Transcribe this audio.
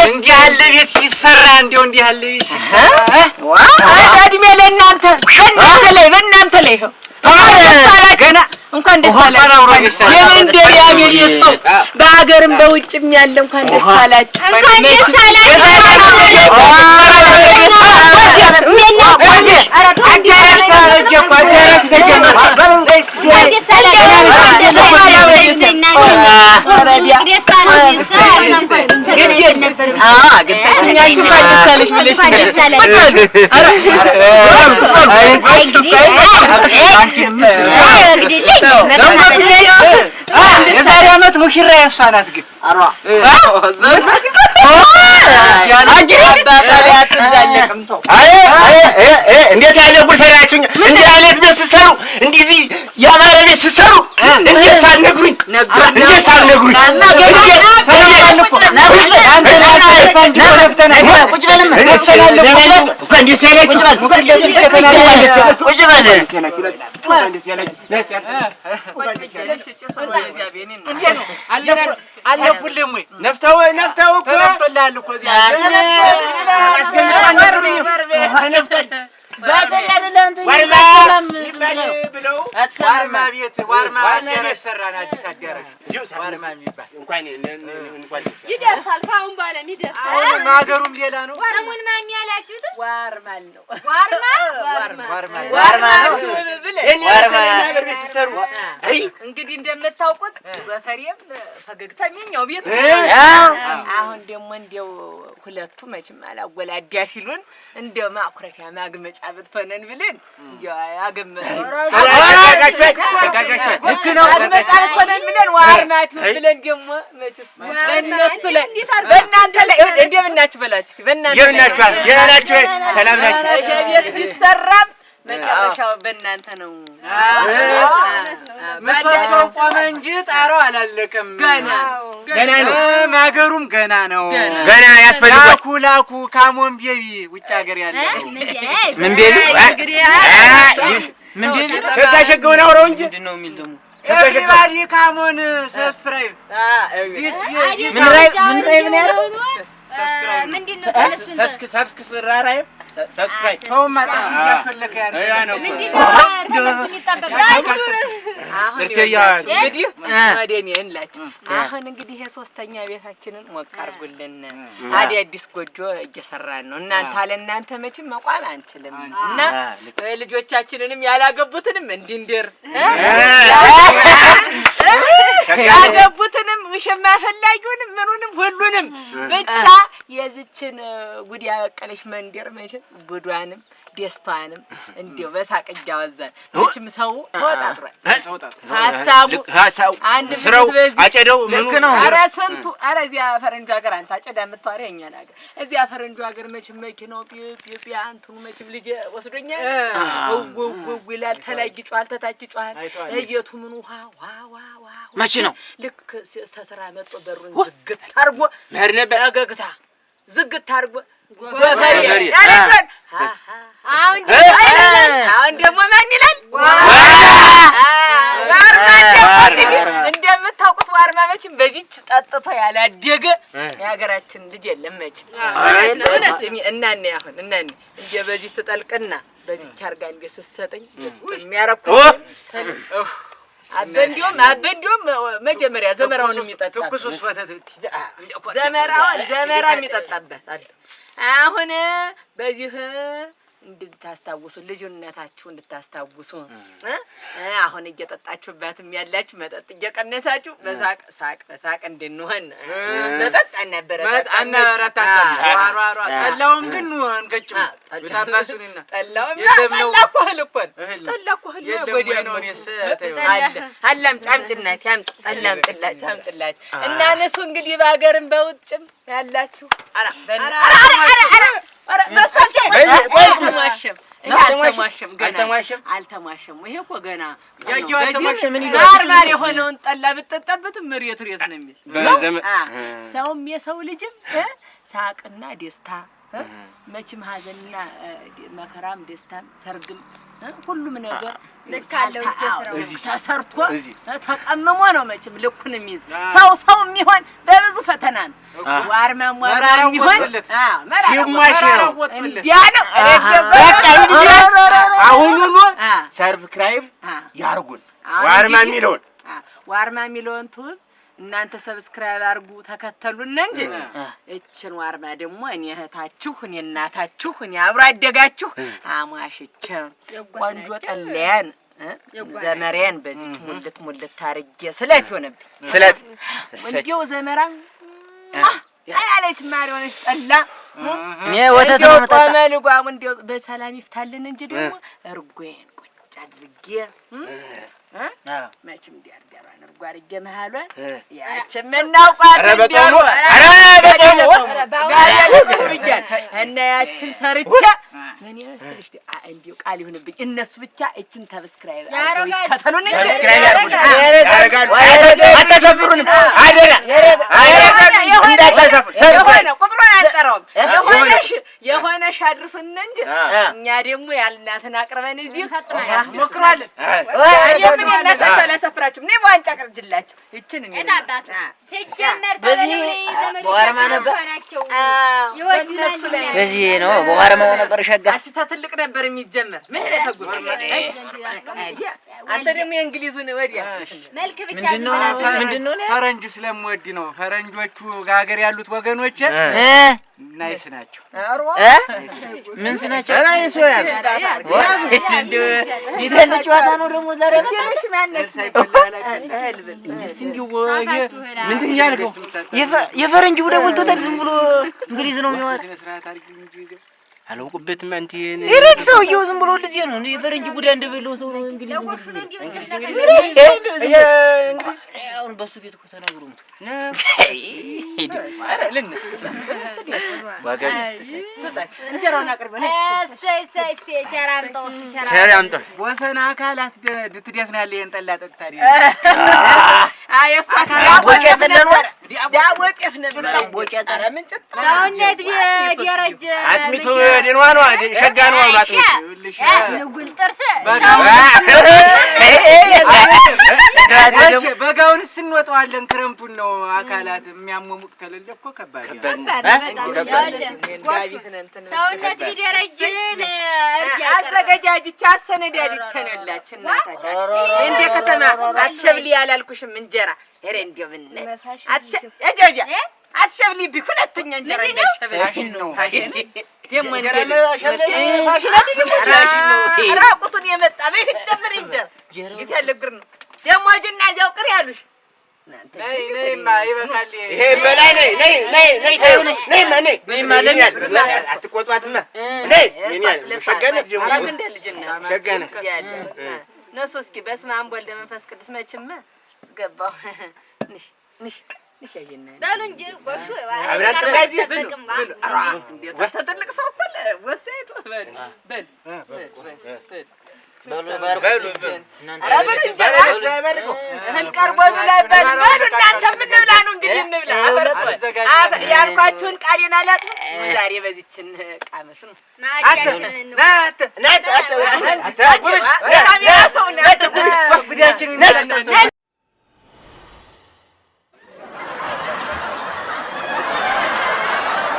እንዲህ ያለ ቤት ሲሰራ እንደው እንዲህ ያለ ቤት ሲሰራ እድሜ ለእናንተ በእናንተ ላይ ገና እንኳን ደስ አላችሁ። የመንደር ያገር ሰው በሀገርም በውጭም ያለ እንኳን ደስ አላችሁ። እንኳን ደስ የዛሬ ዓመት ሙሽራ የእሷ ናት። ግን እንዴት ያለ ጉድ ሰራችሁኝ! እንዲህ አይነት ቤት ስትሰሩ እንደዚህ ያማረ ቤት ስትሰሩ እንዴት ሳትነግሩኝ ነፍተው እኮ ነፍቶልሃል እኮ እዚያ ዋርማ ቤት ዋርማ አዳራሽ ሰራን። አዲስ አዳራሽ ዋርማ የሚባል እንኳን ይደርሳል። ከአሁን በኋላም ይደርሳል። ማገሩም ሌላ ነው። ሰሙን ማን ያላችሁት? ዋርማ ነው። ዋርማ ነው። እንግዲህ እንደምታውቁት በፈሬም ፈገግታም የኛው ቤት አሁን ደግሞ እንደው ሁለቱ መቼም አላወላዳ ሲሉን እንደው ማኩረፊያ ማግመጫ ብትሆነን ብለን እንደው ያገመን ማግመጫ ብትሆነን ብለን ዋርማት ብለን ደግሞ መቼስ በእነሱ ላይ በእናንተ ላይ እንደምናችሁ በላችሁ እስኪ በእናንተ ሰላም ናችሁ? ይሄ ቤት ቢሰራም መጨረሻው በእናንተ ነው። ምሰሶው ቆመ እንጂ ጣራው አላለቀም። ገና ነው። ማገሩም ገና ነው። ገና ያስፈልጋል። ላኩ ካሞን ቤቢ ውጭ ሀገር ያለ ምን ቤቢ ሸጋሸገውን አውራው እንጂ ምንድን ነው የሚል ደግሞ ኤቭሪባዲ ካሞን ሰብስክራይብ ምን ራይብ ነው ያለው? ምንድን ነው ሰብስክራይብ ተውማ ጣስ እያፈለከ ያለ ምንድን ነው ተነሱ የሚጠበቀው? እንግዲህ ወደኔ እንላችሁ አሁን እንግዲህ የሶስተኛ ቤታችንን ሞቅ አድርጉልን። አዲስ ጎጆ እየሰራን ነው። እናንተ አለ እናንተ መቼም መቋም አንችልም እና ልጆቻችንንም ያላገቡትንም እንዲንደር ያገቡትንም ውሽማ ፈላጊውንም ምኑንም ሁሉንም ብቻ የዚችን ጉድ ያበቀለሽ መንደር መቼም ጉዷንም ደስታንም እንደው በሳቅ እያወዛን መቼም ሰው ተወጣጥሯል። ሀሳቡ አንድ ስራው አጨደው ምኑ ነው። ኧረ ስንቱ ኧረ እዚያ ፈረንጁ ሀገር አንተ አጨዳ የምታወሪ የእኛ ሀገር እዚያ ፈረንጁ ሀገር መቼም መኪናው ቢያ እንትኑ መቼም ልጅ ወስዶኛል ይላል። ተላይ ጮሃል፣ ተታች ጮሃል። እየቱ ምን ውሃ ዋ መቼ ነው ልክ ተስራ መጥቶ በሩን ዝግት አድርጎ መሄድ ነበር። አገግታ ዝግት አድርጎ ጎፈሬ አሁን ደግሞ ማን ይላል? ዋርማ እንደምታውቁት ዋርማ መቼም በዚህች ጠጥቶ ያላደገ የሀገራችን ልጅ የለም መቼም እናኔ አሁን እናኔ እንደ በዚህ ትጠልቅና በዚህች አድርጋ እንደ ስትሰጠኝ የሚያረኩት አበንዲዮም መጀመሪያ ዘመራውን የሚጠጣ ዘመራ የሚጠጣበት አሁን በዚህ እንድታስታውሱ ልጅነታችሁ እንድታስታውሱ አሁን እየጠጣችሁባትም ያላችሁ መጠጥ እየቀነሳችሁ በሳቅ እንድንሆን መጠጥ አናበረታታ ጠላውን ግን አንገጭም ብታባሱንና ጠላውን ጠላኮህል አላም ጫምጭናት ያምጭ አላም ጫምጭላች እና እነሱ እንግዲህ በሀገርም በውጭም ያላችሁ አልተሟሸም። ይሄ እኮ ገና ማርማር የሆነውን ጠላ ብትጠጣበትም ሬት ነው የሚል ሰውም የሰው ልጅም ሳቅና ደስታ መቼም ሀዘንና መከራም ደስታም ሰርግም ሁሉም ነገር ልካለው ተሰርቶ ተቀምሞ ነው መቼም ልኩን የሚይዝ ሰው የሚሆን በብዙ ፈተና ነው። ዋርማም የሚሆን ሲማሽ ነው እንዲያ ነው። አሁኑኑ ሰብስክራይብ ያርጉን። ዋርማ የሚለውን ቱብ እናንተ ሰብስክራይብ አርጉ ተከተሉን እንጂ እችን ዋርማ ደግሞ እኔ እህታችሁ እኔ እናታችሁ እኔ አብሮ አደጋችሁ አማሽቼ ቆንጆ ጠለያን ዘመሬን በዚህ ሙልት ታርጌ ስለት ይሆነብኝ ስለት እንዴው ዘመራ አያለች ማሪውን ጠላ እኔ ወተት ነው መጣጣ ቆመልጓም እንዴው በሰላም ይፍታልን እንጂ ደግሞ እርጎዬን ቁጭ አድርጌ መቼም እንዲያርጋራን እርጓርጌ መሃሏን ያችም እናውቃት እንዲያሩ እና ያችን ሰርቻ ምን ይመስልሽ እንዲው ቃል ይሁንብኝ እነሱ ብቻ እችን ተብስክራይብ ከተሉን ያረጋሉ አታሰፍሩንም አደራ እንዳታሰፍሩ ሰብስክራይብ ቁጥሩን አንጠራውም የሆነሽ አድርሱን እንጂ እኛ ደግሞ ያልናትን አቅርበን እዚህ ሞክሯለን ምን እናታችሁ አላሰፍራችሁም እኔ በዋንጫ አቅርጅላችሁ እችን እኔ እታባት ሲጀመር በዚህ በዋርማ ነበር በዚህ ነው በዋርማ ነበር ሸጋ አንቺ ትልቅ ነበር የሚጀመር ምን ለተጉር አንተ ደግሞ የእንግሊዙን ወዲያ መልክ ብቻ ምንድነው ፈረንጅ ስለምወድ ነው። ፈረንጆቹ ሀገር ያሉት ወገኖች ናይስ ናቸው። ምን ስናቸው ናይስ ያለ እንዴ ዲተን ጨዋታ ነው ደግሞ ዛሬ ትንሽ ማነስ ምንድን ያልከው የፈረንጅ ወደ ወልቶታል ዝም ብሎ እንግሊዝ ነው የሚዋጥ አላውቅበትም አንተ ይረክ ሰውዬው ዝም ብሎ ልጅ ነው የፈረንጅ ቡዳ እንደበለው ሰው ነው እንግሊዝ አሁን በሱ ቤት እኮ ተናግሮ ነው ለነሱ እንጀራውን አቅርበን ቸራምጣ ወሰና አካላት ድትደፍናለህ እንጠላ ጠጣሪ አየስቷ ዳቦ ጤፍ ነበር ኧረ ምን ጭጥ ሰውነት ቢደረጀ አጥሚቱ ደንዋ ነው ሸጋ ነው አጥሚቱ ንጉል ጥርስ በጋውንስ እንወጣዋለን። ክረምቱን ነው አካላት የሚያሞሙቅ ተለለ እኮ ከባድ ሰውነት ቢደረጀ አዘገጃጅቻ አሰነዳድቼ ነው ያላችሁ እናታችን እንደ ከተማ አትሸብሊ ያላልኩሽም እንጀራ ሄሬ እንደው ምን አትሸብሊ ሁለተኛ እንጀራ እንደሸብሊ ነው ደሞ እንደ ራቁቱን የመጣ በፊት ጨምር እንጀራ ጊዜ ያለግር ነው ደሞ እጅና እዚያው ቅር ያሉሽ ነይማ ይበቃል። ይሄ በላይ ነይ ታዩ ነይማ ለምን አትቆጧትማ ነይ ሸጋነት ጀምሮ ሸጋነት ነሱ እስኪ በስመ አብ ወልደ መንፈስ ቅዱስ መችማ ገባው ንሽ ያየና ዳሉ እንጂ ወሹ አብራን ተባዚ እንዴት ተትልቅ ሰው እኮ ወሰይቱ በል ያልኳችሁን ቃሌን አላጥፍ ዛሬ በዚችን ቃመስ ነው